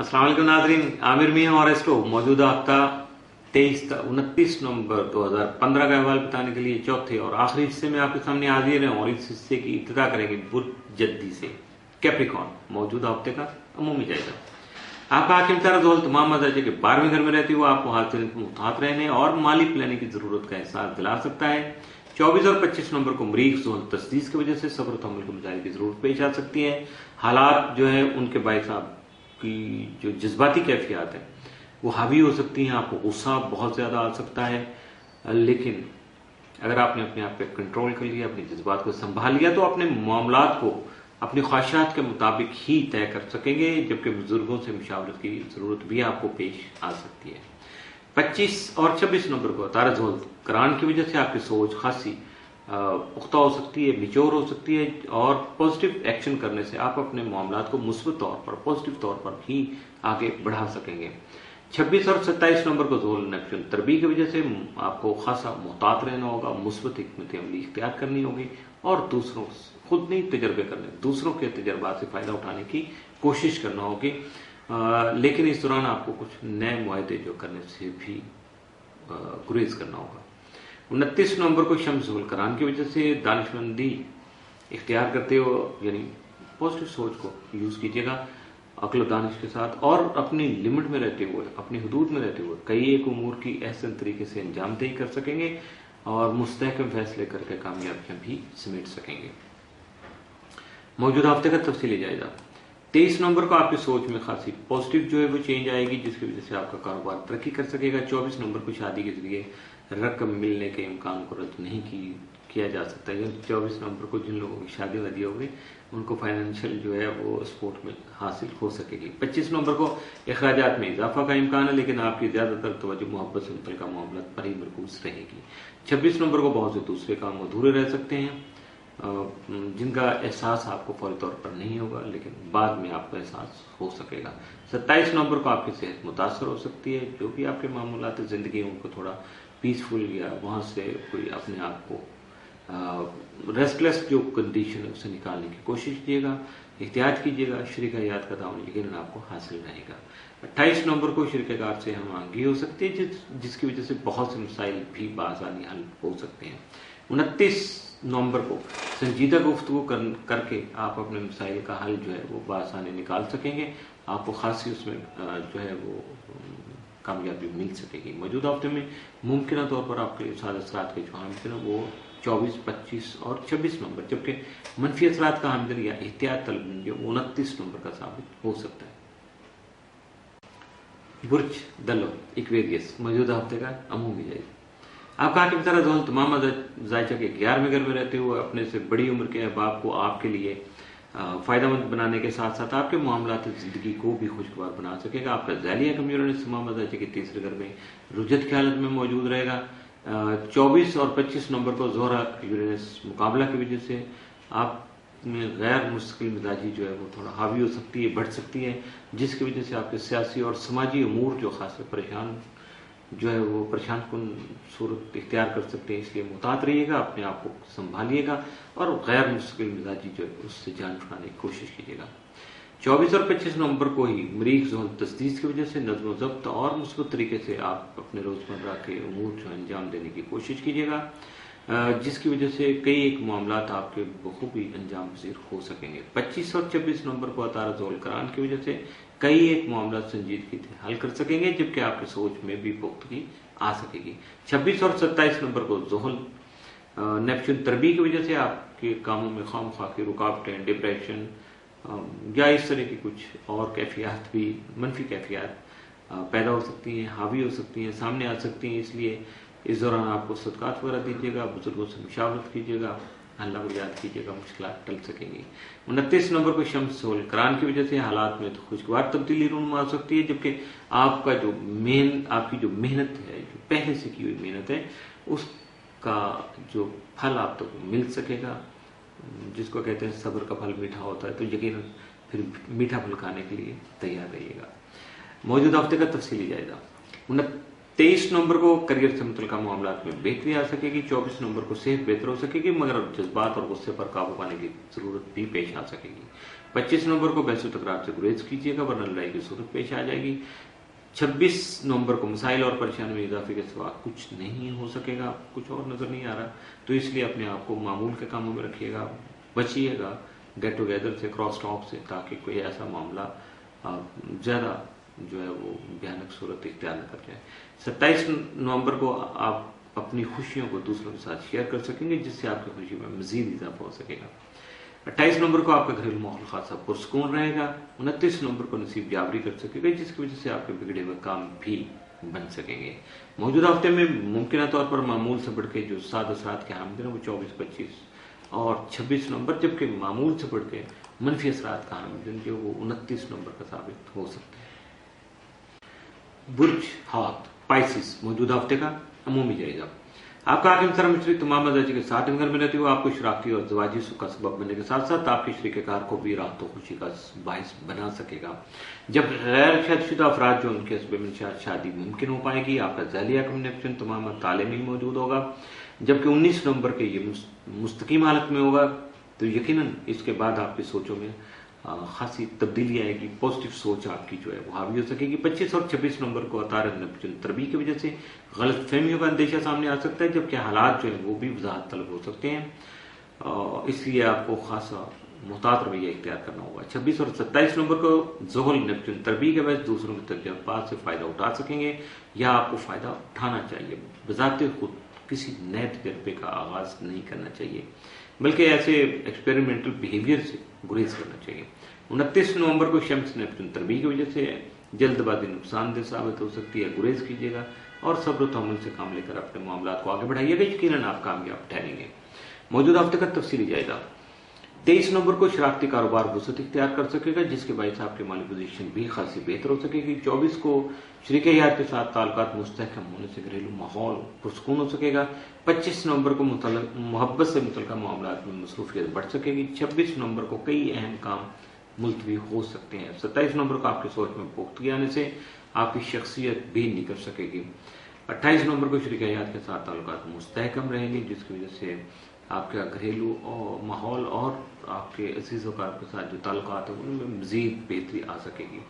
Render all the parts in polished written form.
अस्सलाम वालेकुम नाज़रीन, आमिर मियां और एस्ट्रो मौजूदा हफ्ता 29 नवंबर 2015 का अहवाल बताने के लिए चौथे और आखिरी हिस्से में आपके सामने हाजिर हैं और इस हिस्से की इब्तिदा करेंगे बुर्ज जद्दी से। कैप्रिकॉर्न मौजूदा हफ्ते का अमूमी जायजा। आपका हाकिम तारा जोल तमाम दर्जे के 12वें घर में रहते हुए आपको हासिल मुहतात रहने और माली प्लानिंग की जरूरत का एहसास दिला सकता है। 24 और 25 नंबर को मरीख जोल तस्दीस की वजह से सब्र तहम्मुल के मजाइल की जरूरत पेश आ सकती है। हालात जो है उनके बाइस की जो जज्बाती कैफियत है वो हावी हो सकती हैं। आपको गुस्सा बहुत ज्यादा आ सकता है, लेकिन अगर आपने अपने आप पे कंट्रोल कर लिया, अपने जज्बात को संभाल लिया तो अपने मामलात को अपनी ख्वाहिशात के मुताबिक ही तय कर सकेंगे, जबकि बुजुर्गों से मुशावरत की जरूरत भी आपको पेश आ सकती है। 25 और 26 नंबर को तारा जोल करान की वजह से आपकी सोच खासी पुख्ता हो सकती है, मिच्योर हो सकती है और पॉजिटिव एक्शन करने से आप अपने मामलात को मुस्बत तौर पर, पॉजिटिव तौर पर ही आगे बढ़ा सकेंगे। 26 और 27 नंबर को जोल नेपच्यून तरबी की वजह से आपको खासा मुहतात रहना होगा, मुस्बत हिकमत अमली इख्तियार करनी होगी और दूसरों खुद नहीं तजर्बे करने, दूसरों के तजर्बात से फायदा उठाने की कोशिश करना होगी। लेकिन इस दौरान आपको कुछ नए मुआहदे जो करने से भी गुरेज करना होगा। 29 नवंबर को शम्स जुल करान की वजह से दानिशमंदी इख्तियार करते हो, यानी पॉजिटिव सोच को यूज कीजिएगा अक्ल दानिश के साथ और अपनी लिमिट में रहते हुए, अपनी हदूद में रहते हुए कई एक उमूर की एहसन तरीके से अंजाम दही कर सकेंगे और मुस्तहकम फैसले करके कामयाबियां भी समेट सकेंगे। मौजूदा हफ्ते का तफसीली जायजा। 23 नवंबर को आपकी सोच में खासी पॉजिटिव जो है वो चेंज आएगी, जिसकी वजह से आपका कारोबार तरक्की कर सकेगा। 24 नवंबर को शादी के जरिए रकम मिलने के इम्कान को रद्द नहीं किया जा सकता है। 24 नवंबर को जिन लोगों की शादी वादी हो गई उनको फाइनेंशियल जो है वो सपोर्ट में हासिल हो सकेगी। 25 नवंबर को अखराजात में इजाफा का इम्कान है, लेकिन आपकी ज्यादातर तवज्जो मोहब्बत से मुतल्लिका मामला पर ही मरकूज रहेगी। 26 नवंबर को बहुत से दूसरे काम अधूरे रह सकते हैं जिनका एहसास आपको फौरी तौर पर नहीं होगा, लेकिन बाद में आपको एहसास हो सकेगा। 27 नवंबर को आपकी सेहत मुतासर हो सकती है, जो भी आपके मामूलात जिंदगी उनको थोड़ा पीसफुल या वहां से कोई अपने आप को रेस्टलेस जो कंडीशन है उसे निकालने की कोशिश कीजिएगा, एहतियात कीजिएगा। शरीक हयात का दामन यकीनन आपको हासिल रहेगा। 28 नवंबर को शरीककार से हम आंगी हो सकती है, जिसकी वजह से बहुत से मसाइल भी बासानी हल हो सकते हैं। 29 नवंबर को संजीदा गुफ्तगू करके आप अपने मसाइल का हल जो है वो बासानी निकाल सकेंगे। आपको खासी उसमें जो है वो कामयाबी मिल सकेगी। मौजूदा हफ्ते में मुमकिन तौर पर आपके साथ असरात के जो हामिल हैं वो 24, 25 और 26 नवंबर, जबकि मनफी असरात का हामिल या एहतियात तलब जो 29 नवंबर का साबित हो सकता है। बुर्ज दलो इक्वेरियस मौजूदा हफ्ते का अमूमी जायजा। आपका हाकिम तारा जोल तमाम जायजा के 11वें घर में रहते हुए अपने से बड़ी उम्र के अहबाब को आपके लिए फायदेमंद बनाने के साथ साथ आपके मामलात जिंदगी को भी खुशगवार बना सकेगा। आपका ज़ैलिया कम यूरेनस तमाम जायजे के तीसरे घर में रुजत की हालत में मौजूद रहेगा। 24 और 25 नवंबर को जोहरा यूरेनस मुकाबला की वजह से आप में गैर मुस्तकिल मिजाजी जो है वो थोड़ा हावी हो सकती है, बढ़ सकती है, जिसकी वजह से आपके सियासी और समाजी अमूर जो खास परेशान जो है वो परेशान कुन सूरत इख्तियार कर सकते हैं। इसलिए मुहतात रहिएगा, अपने आप को संभालिएगा और गैर मुस्तकिल मिजाजी जो है उससे जान छुड़ाने की कोशिश कीजिएगा। 24 और 25 नवंबर को ही मरीख जोहल तस्दीस की वजह से नज़्म ज़ब्त और मुस्बत तरीके से आप अपने रोजमर्रा के अमूर जो अंजाम देने की कोशिश कीजिएगा, जिसकी वजह से कई एक मामलात आपके बखूबी अंजाम पजीर हो सकेंगे। 25 और 26 नवंबर को अतारा जोल करान की वजह से कई एक मामला संजीदगी से हल कर सकेंगे, जबकि आपकी सोच में भी पुख्तगी आ सकेगी। 26 और 27 नवंबर को जोहल नेपच्यून तरबी की वजह से आपके कामों में खामखा की रुकावटें, डिप्रेशन या इस तरह की कुछ और कैफियत भी, मनफी कैफियत पैदा हो सकती हैं, हावी हो सकती हैं, सामने आ सकती हैं। इसलिए इस दौरान आपको सदकात वगैरह दीजिएगा, बुजुर्गों से मुशावरत कीजिएगा, अल्लाह को याद कीजिएगा, मुश्किलात टल सकेंगी। 29 नवंबर को शम्स जुल करान की वजह से हालात में तो खुशगवार तब्दीली रूनुमा हो सकती है, जबकि आपका जो आपकी जो मेहनत है, जो पहले से की हुई मेहनत है, उसका जो फल आप तक मिल सकेगा। जिसको कहते हैं सब्र का फल मीठा होता है, तो यकीनन फिर मीठा फल खाने के लिए तैयार रहिएगा। मौजूदा हफ्ते का तफसीली जायजा। 23 नवंबर को करियर से मुतल्लिका मामलात में बेहतरी आ सकेगी। 24 नवंबर को सेहत बेहतर हो सकेगी, मगर जज्बात और गुस्से पर काबू पाने की जरूरत भी पेश आ सकेगी। 25 नवंबर को बहस तकरार से गुरेज कीजिएगा वरना लड़ाई की सूरत पेश आ जाएगी। 26 नवंबर को मसाइल और परेशानी में इजाफे के सिवा कुछ नहीं हो सकेगा, कुछ और नजर नहीं आ रहा, तो इसलिए अपने आप को मामूल के कामों में रखिएगा, बचिएगा गेट टुगेदर से, क्रॉस टॉक से, ताकि कोई ऐसा मामला ज्यादा जो है वो भयानक सूरत इख्तियार न कर जाए। 27 नवंबर को आप अपनी खुशियों को दूसरों के साथ शेयर कर सकेंगे, जिससे आपकी खुशी में मजीद इजाफा हो सकेगा। 28 नवंबर को आपका घरेलू माहौल खासा पुरसकून रहेगा। 29 नवंबर को नसीब जाबरी कर सकेगा, जिसकी वजह से आपके बिगड़े हुए काम भी बन सकेंगे। मौजूदा हफ्ते में मुमकिन तौर पर मामूल से बढ़ के जो साद असरात के हामिल हैं वो 24, 25 और 26 नवंबर, जबकि मामूल से बढ़ के मनफी असरात का हामिल जो वो 29 नवंबर का साबित हो सकते हैं। बुर्ज हाथ पाइसिस मौजूदा हफ्ते का अमूमी जायजा। आपका आकिम सर मशरक तमाम मजाजी के साथ घर में रहती हो आपको शराकती और जवाजी सुख का सबब बनने के साथ साथ आपके शरीकार को भी राहत खुशी का बाइस बना सकेगा। जब गैर शादीशुदा अफराद जो उनके हस्बे में शादी मुमकिन हो पाएगी, आपका ज़ैली आकिम नेप्चून तमाम ताले में मौजूद होगा। जबकि 19 नवंबर के ये मुस्तकीम हालत में होगा, तो यकीनन इसके बाद आपकी सोचों में खासी तब्दीली आएगी, पॉजिटिव सोच आपकी जो है वो हावी हो सकेगी। 25 और 26 नवंबर को अतारद नेप्चून तरबी की वजह से गलत फहमियों का अंदेशा सामने आ सकता है, जबकि हालात जो है वो भी वजाहत तलब हो सकते हैं, इसलिए आपको खासा मुहतात रवैया इख्तियार करना होगा। 26 और 27 नवंबर को ज़ुहल नेप्चून तरबी के वजह दूसरों के तजुर्बात से फायदा उठा सकेंगे, या आपको फायदा उठाना चाहिए। बजाते खुद किसी नए तजर्बे का आगाज नहीं करना चाहिए, बल्कि ऐसे एक्सपेरिमेंटल बिहेवियर से गुरेज करना चाहिए। 29 नवंबर को शम्स नेप्चून तरबी की वजह से जल्दबाजी नुकसानदेह साबित हो सकती है, गुरेज कीजिएगा और सब्र तहम्मुल से काम लेकर अपने मामलात को आगे बढ़ाइएगा, यकीनन आप कामयाब ठहरेंगे। मौजूदा हफ्ते का तफसीली जायजा। 23 नवंबर को शराकती कारोबार वसत इख्तियार कर सकेगा, जिसके बायस आपकी माली पोजीशन भी खासी बेहतर हो सकेगी। 24 को शरीक हयात के साथ ताल्लुकात मुस्तहकम होने से घरेलू माहौल पुरसकून हो सकेगा। 25 नवंबर को मोहब्बत से मुतल्लिका मामलात में मसरूफियत बढ़ सकेगी। 26 नवंबर को कई अहम काम मुलतवी हो सकते हैं। 27 नवंबर को आपकी सोच में पुख्तगी आने से आपकी शख्सियत भी निखर सकेगी। 28 नवंबर को शरीक हयात के साथ ताल्लुकात मुस्तहकम रहेंगे, जिसकी वजह से आपका घरेलू और माहौल और आपके अजीज वकार के साथ जो ताल्लुकात है उनमें मजीद बेहतरी आ सकेगी।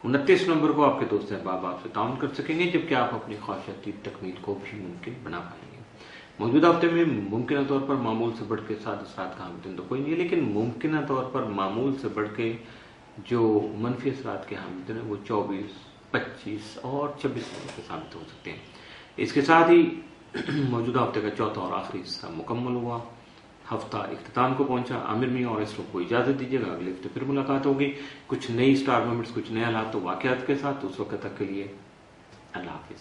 29 नवंबर को आपके दोस्त अहबाब आपसे ताउन कर सकेंगे, जबकि आप अपनी ख्वाहिशाती तकमील को भी मुमकिन बना पाएंगे। मौजूदा हफ्ते में मुमकिन तौर पर मामूल से बढ़ के साद असरात का हामिल तो कोई नहीं है, लेकिन मुमकिन तौर पर मामूल से बढ़ के जो मनफी असरात के हामिल हैं वो 24, 25 और 26 नवंबर के साबित हो सकते हैं। इसके साथ ही मौजूदा हफ्ते का चौथा और आखिरी हिस्सा मुकम्मल हुआ, हफ्ता इख्तिताम को पहुंचा। आमिर मियां और इसरो को इजाजत दीजिएगा, अगले हफ्ते फिर मुलाकात होगी कुछ नई स्टार मोमेंट्स, कुछ नए हालात तो वाकयात के साथ। उस वक्त तक के लिए अल्लाह हाफिज।